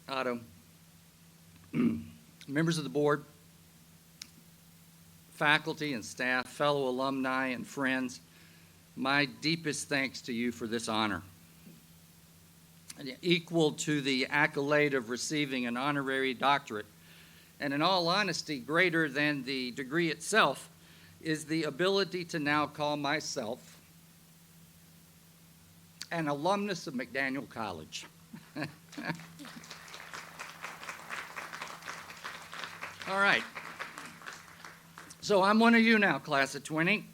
Otto, members of the board, faculty and staff, fellow alumni and friends, my deepest thanks to you for this honor. Equal to the accolade of receiving an honorary doctorate, and in all honesty, greater than the degree itself, is the ability to now call myself an alumnus of McDaniel College. All right. So I'm one of you now, class of 20.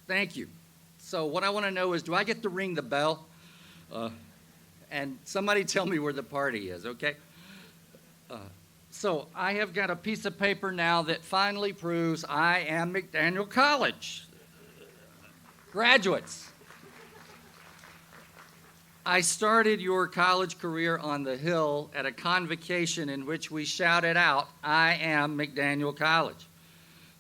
Thank you. So what I want to know is, do I get to ring the bell? And somebody tell me where the party is, okay? So I have got a piece of paper now that finally proves I am McDaniel College. Graduates, I started your college career on the Hill at a convocation in which we shouted out, I am McDaniel College.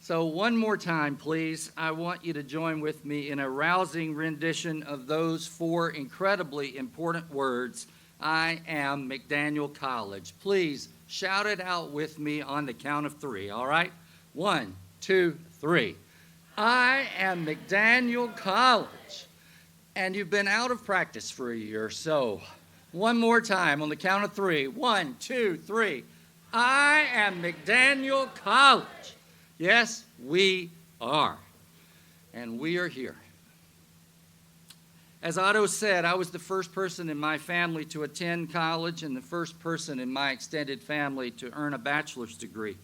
So one more time, please, I want you to join with me in a rousing rendition of those four incredibly important words, I am McDaniel College. Please shout it out with me on the count of three, all right? 1, 2, 3. I am McDaniel College. And you've been out of practice for a year, so one more time on the count of three. 1, 2, 3. I am McDaniel College. Yes, we are. And we are here. As Otto said, I was the first person in my family to attend college and the first person in my extended family to earn a bachelor's degree.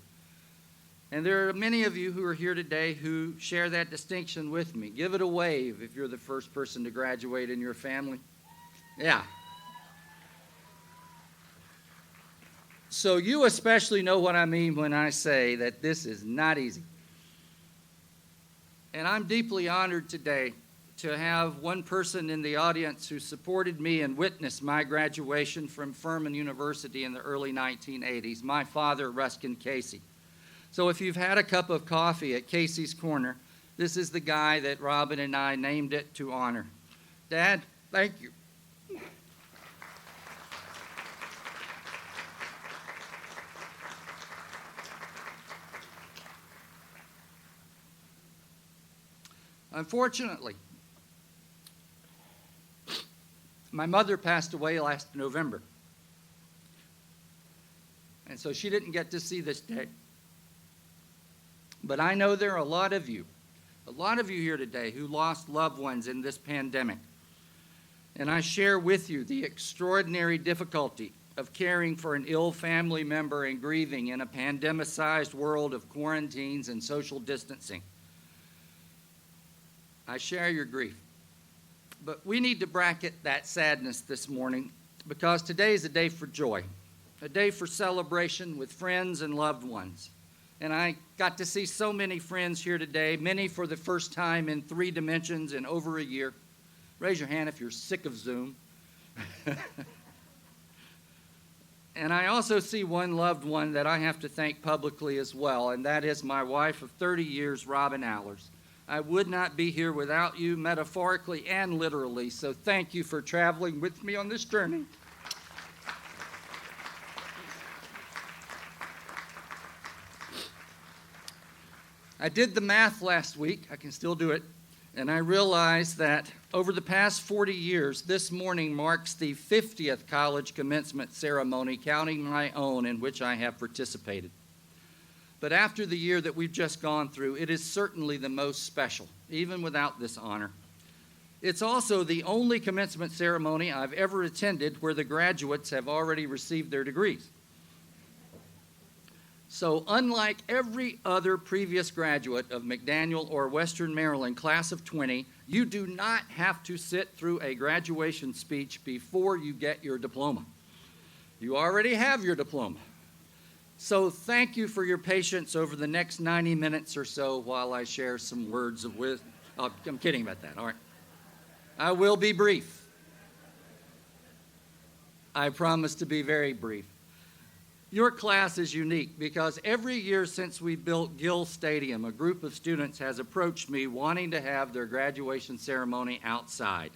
And there are many of you who are here today who share that distinction with me. Give it a wave if you're the first person to graduate in your family. Yeah. So you especially know what I mean when I say that this is not easy. And I'm deeply honored today to have one person in the audience who supported me and witnessed my graduation from Furman University in the early 1980s, my father, Ruskin Casey. So if you've had a cup of coffee at Casey's Corner, this is the guy that Robin and I named it to honor. Dad, thank you. Unfortunately, my mother passed away last November. And so she didn't get to see this day. But I know there are a lot of you here today who lost loved ones in this pandemic. And I share with you the extraordinary difficulty of caring for an ill family member and grieving in a pandemic-sized world of quarantines and social distancing. I share your grief. But we need to bracket that sadness this morning because today is a day for joy, a day for celebration with friends and loved ones. And I got to see so many friends here today, many for the first time in 3 dimensions in over a year. Raise your hand if you're sick of Zoom. And I also see one loved one that I have to thank publicly as well, and that is my wife of 30 years, Robin Allers. I would not be here without you, metaphorically and literally, so thank you for traveling with me on this journey. I did the math last week, I can still do it, and I realized that over the past 40 years, this morning marks the 50th college commencement ceremony, counting my own, in which I have participated. But after the year that we've just gone through, it is certainly the most special, even without this honor. It's also the only commencement ceremony I've ever attended where the graduates have already received their degrees. So unlike every other previous graduate of McDaniel or Western Maryland class of 20, you do not have to sit through a graduation speech before you get your diploma. You already have your diploma. So thank you for your patience over the next 90 minutes or so while I share some words of wisdom. Oh, I'm kidding about that, all right. I will be brief. I promise to be very brief. Your class is unique because every year since we built Gill Stadium, a group of students has approached me wanting to have their graduation ceremony outside.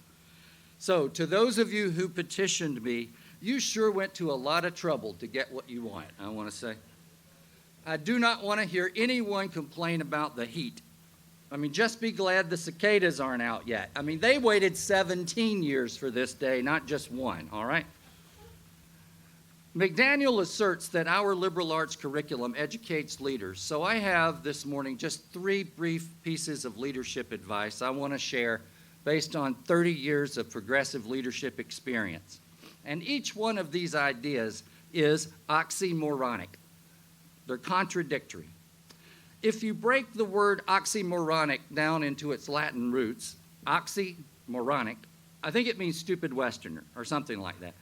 So to those of you who petitioned me, You sure went to a lot of trouble to get what you want, I want to say. I do not want to hear anyone complain about the heat. I mean, just be glad the cicadas aren't out yet. I mean, they waited 17 years for this day, not just one, all right? McDaniel asserts that our liberal arts curriculum educates leaders, so I have this morning just 3 brief pieces of leadership advice I want to share based on 30 years of progressive leadership experience. And each one of these ideas is oxymoronic. They're contradictory. If you break the word oxymoronic down into its Latin roots, oxymoronic, I think it means stupid Westerner or something like that.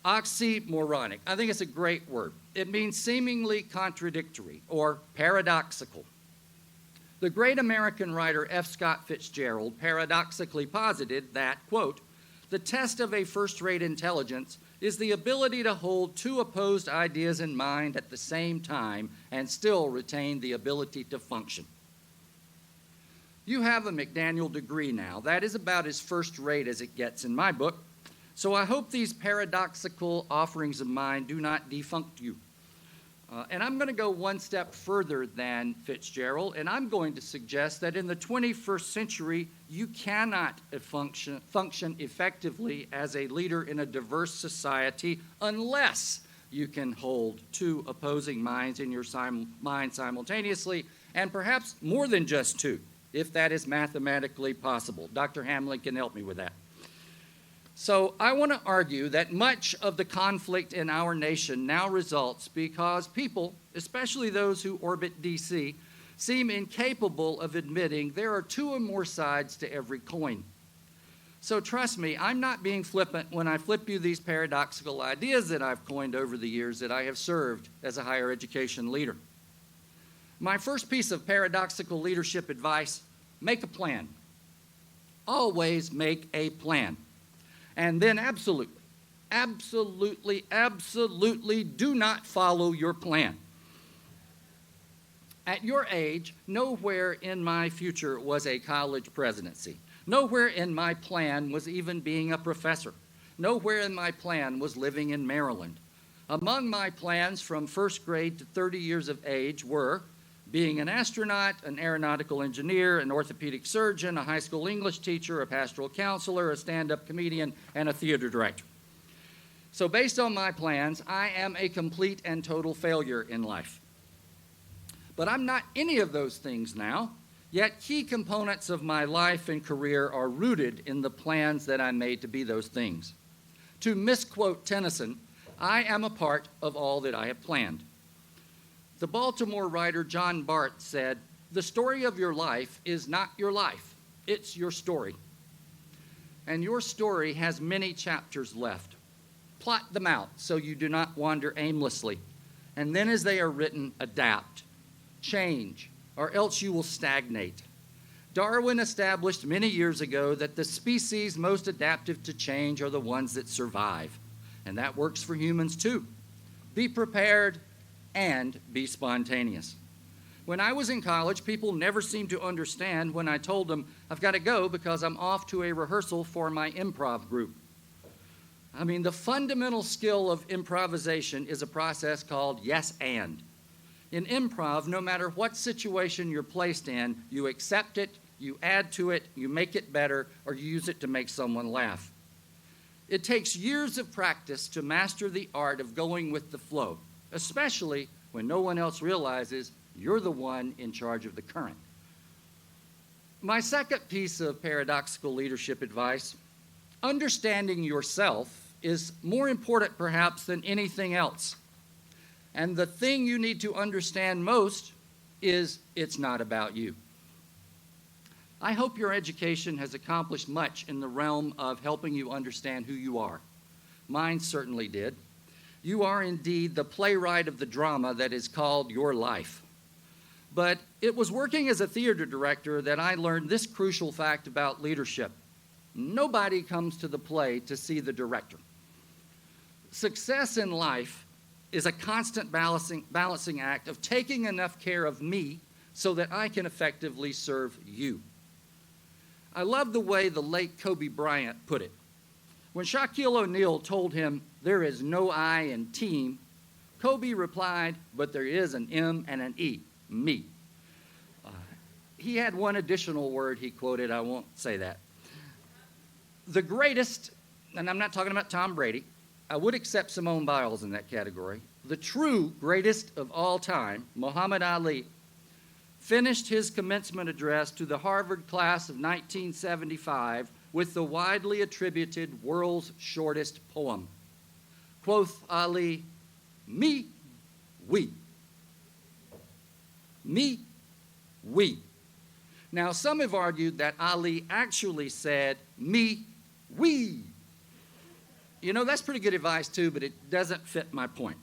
Oxymoronic, I think it's a great word. It means seemingly contradictory or paradoxical. The great American writer F. Scott Fitzgerald paradoxically posited that, quote, the test of a first-rate intelligence is the ability to hold 2 opposed ideas in mind at the same time and still retain the ability to function. You have a McDaniel degree now. That is about as first-rate as it gets in my book. So I hope these paradoxical offerings of mine do not defunct you. And I'm going to go one step further than Fitzgerald, and I'm going to suggest that in the 21st century, you cannot function effectively as a leader in a diverse society unless you can hold 2 opposing minds in your mind simultaneously, and perhaps more than just 2, if that is mathematically possible. Dr. Hamlin can help me with that. So I want to argue that much of the conflict in our nation now results because people, especially those who orbit D.C., seem incapable of admitting there are 2 or more sides to every coin. So trust me, I'm not being flippant when I flip you these paradoxical ideas that I've coined over the years that I have served as a higher education leader. My first piece of paradoxical leadership advice, make a plan. Always make a plan. And then absolutely do not follow your plan. At your age, nowhere in my future was a college presidency. Nowhere in my plan was even being a professor. Nowhere in my plan was living in Maryland. Among my plans from first grade to 30 years of age were being an astronaut, an aeronautical engineer, an orthopedic surgeon, a high school English teacher, a pastoral counselor, a stand-up comedian, and a theater director. So based on my plans, I am a complete and total failure in life. But I'm not any of those things now, yet key components of my life and career are rooted in the plans that I made to be those things. To misquote Tennyson, I am a part of all that I have planned. The Baltimore writer John Barth said, the story of your life is not your life, it's your story. And your story has many chapters left. Plot them out so you do not wander aimlessly. And then as they are written, adapt, change, or else you will stagnate. Darwin established many years ago that the species most adaptive to change are the ones that survive. And that works for humans too. Be prepared and be spontaneous. When I was in college, people never seemed to understand when I told them, I've got to go because I'm off to a rehearsal for my improv group. I mean, the fundamental skill of improvisation is a process called yes and. In improv, no matter what situation you're placed in, you accept it, you add to it, you make it better, or you use it to make someone laugh. It takes years of practice to master the art of going with the flow, especially when no one else realizes you're the one in charge of the current. My second piece of paradoxical leadership advice, understanding yourself is more important perhaps than anything else. And the thing you need to understand most is it's not about you. I hope your education has accomplished much in the realm of helping you understand who you are. Mine certainly did. You are indeed the playwright of the drama that is called your life. But it was working as a theater director that I learned this crucial fact about leadership. Nobody comes to the play to see the director. Success in life is a constant balancing act of taking enough care of me so that I can effectively serve you. I love the way the late Kobe Bryant put it. When Shaquille O'Neal told him There is no I in team. Kobe replied, but there is an M and an E, me. He had one additional word he quoted. I won't say that. The greatest, and I'm not talking about Tom Brady. I would accept Simone Biles in that category. The true greatest of all time, Muhammad Ali, finished his commencement address to the Harvard class of 1975 with the widely attributed world's shortest poem. Quoth Ali, me, we. Me, we. Now, some have argued that Ali actually said, me, we. You know, that's pretty good advice too, but it doesn't fit my point.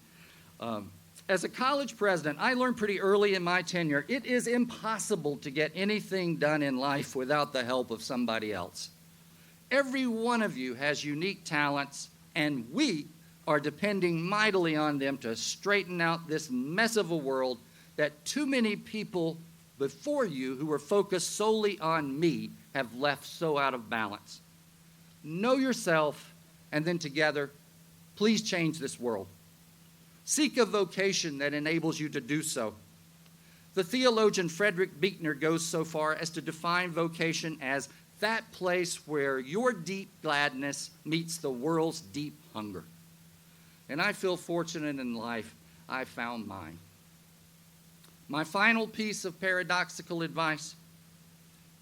As a college president, I learned pretty early in my tenure, it is impossible to get anything done in life without the help of somebody else. Every one of you has unique talents, and we are depending mightily on them to straighten out this mess of a world that too many people before you who were focused solely on me have left so out of balance. Know yourself, and then together, please change this world. Seek a vocation that enables you to do so. The theologian Frederick Buechner goes so far as to define vocation as that place where your deep gladness meets the world's deep hunger. And I feel fortunate in life I found mine. My final piece of paradoxical advice: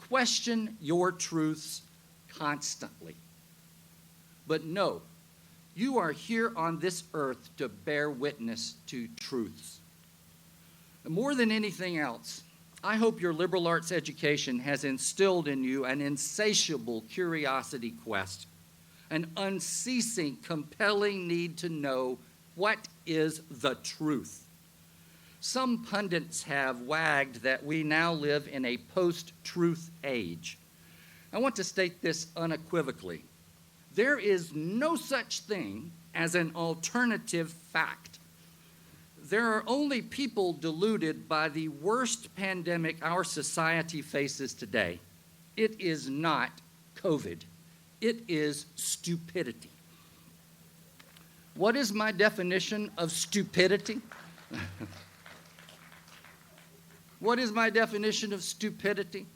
question your truths constantly. But know, you are here on this earth to bear witness to truths. And more than anything else, I hope your liberal arts education has instilled in you an insatiable curiosity quest, an unceasing, compelling need to know what is the truth. Some pundits have wagged that we now live in a post-truth age. I want to state this unequivocally. There is no such thing as an alternative fact. There are only people deluded by the worst pandemic our society faces today. It is not COVID. It is stupidity. What is my definition of stupidity? What is my definition of stupidity?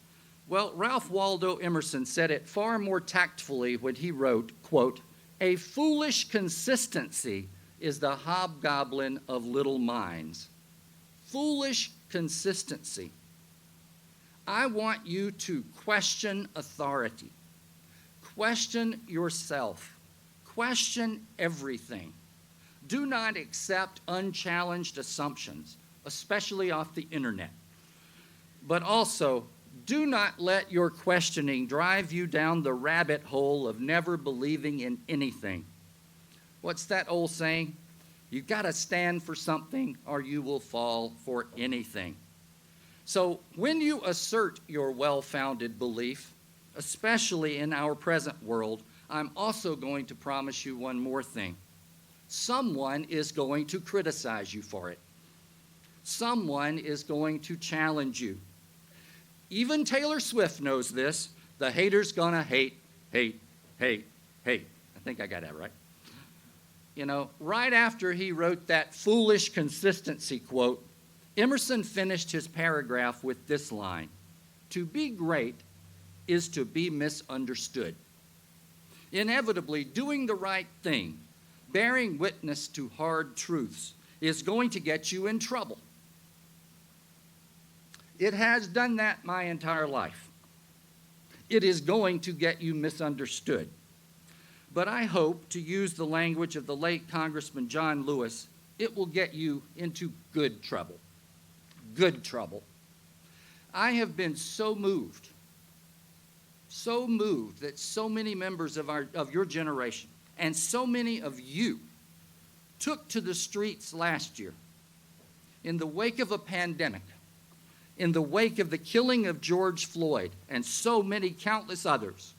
Well, Ralph Waldo Emerson said it far more tactfully when he wrote, quote, "A foolish consistency is the hobgoblin of little minds." Foolish consistency. I want you to question authority. Question yourself. Question everything. Do not accept unchallenged assumptions, especially off the internet. But also, do not let your questioning drive you down the rabbit hole of never believing in anything. What's that old saying? You gotta stand for something or you will fall for anything. So when you assert your well-founded belief, especially in our present world, I'm also going to promise you one more thing. Someone is going to criticize you for it. Someone is going to challenge you. Even Taylor Swift knows this. The hater's gonna hate, hate, hate, hate. I think I got that right. You know, right after he wrote that foolish consistency quote, Emerson finished his paragraph with this line: "To be great is to be misunderstood." Inevitably, doing the right thing, bearing witness to hard truths, is going to get you in trouble. It has done that my entire life. It is going to get you misunderstood. But I hope, to use the language of the late Congressman John Lewis, it will get you into good trouble. Good trouble. I have been so moved that so many members of your generation and so many of you took to the streets last year in the wake of a pandemic, in the wake of the killing of George Floyd and so many countless others.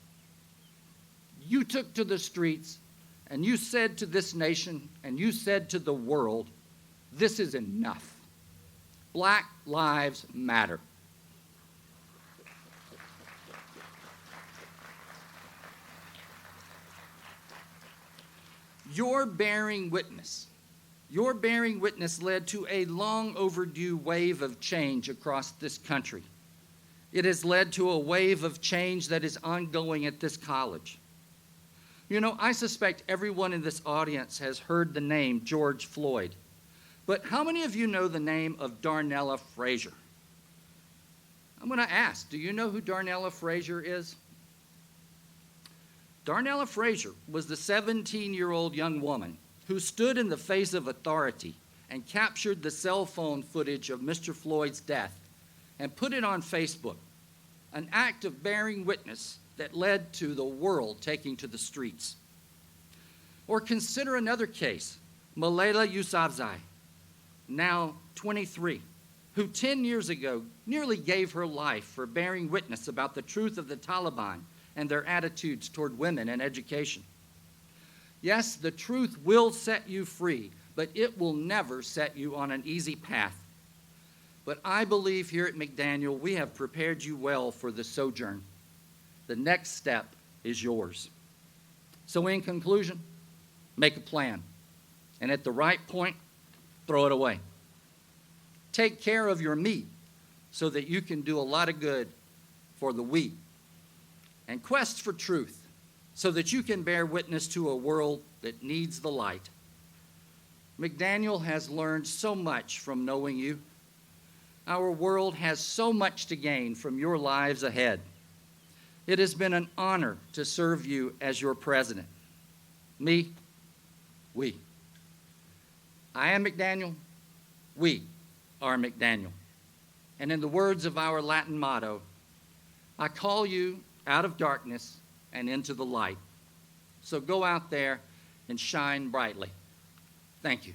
You took to the streets and you said to this nation and you said to the world, this is enough. Black lives matter. Your bearing witness led to a long overdue wave of change across this country. It has led to a wave of change that is ongoing at this college. You know, I suspect everyone in this audience has heard the name George Floyd. But how many of you know the name of Darnella Frazier? I'm going to ask, do you know who Darnella Frazier is? Darnella Frazier was the 17-year-old young woman who stood in the face of authority and captured the cell phone footage of Mr. Floyd's death and put it on Facebook, an act of bearing witness that led to the world taking to the streets. Or consider another case, Malayla Yousafzai, now 23, who 10 years ago nearly gave her life for bearing witness about the truth of the Taliban and their attitudes toward women and education. Yes, the truth will set you free, but it will never set you on an easy path. But I believe here at McDaniel, we have prepared you well for the sojourn. The next step is yours. So in conclusion, make a plan. And at the right point, throw it away. Take care of your meat so that you can do a lot of good for the wheat. And quest for truth so that you can bear witness to a world that needs the light. McDaniel has learned so much from knowing you. Our world has so much to gain from your lives ahead. It has been an honor to serve you as your president. We. I am McDaniel. We are McDaniel. And in the words of our Latin motto, I call you out of darkness and into the light. So go out there and shine brightly. Thank you.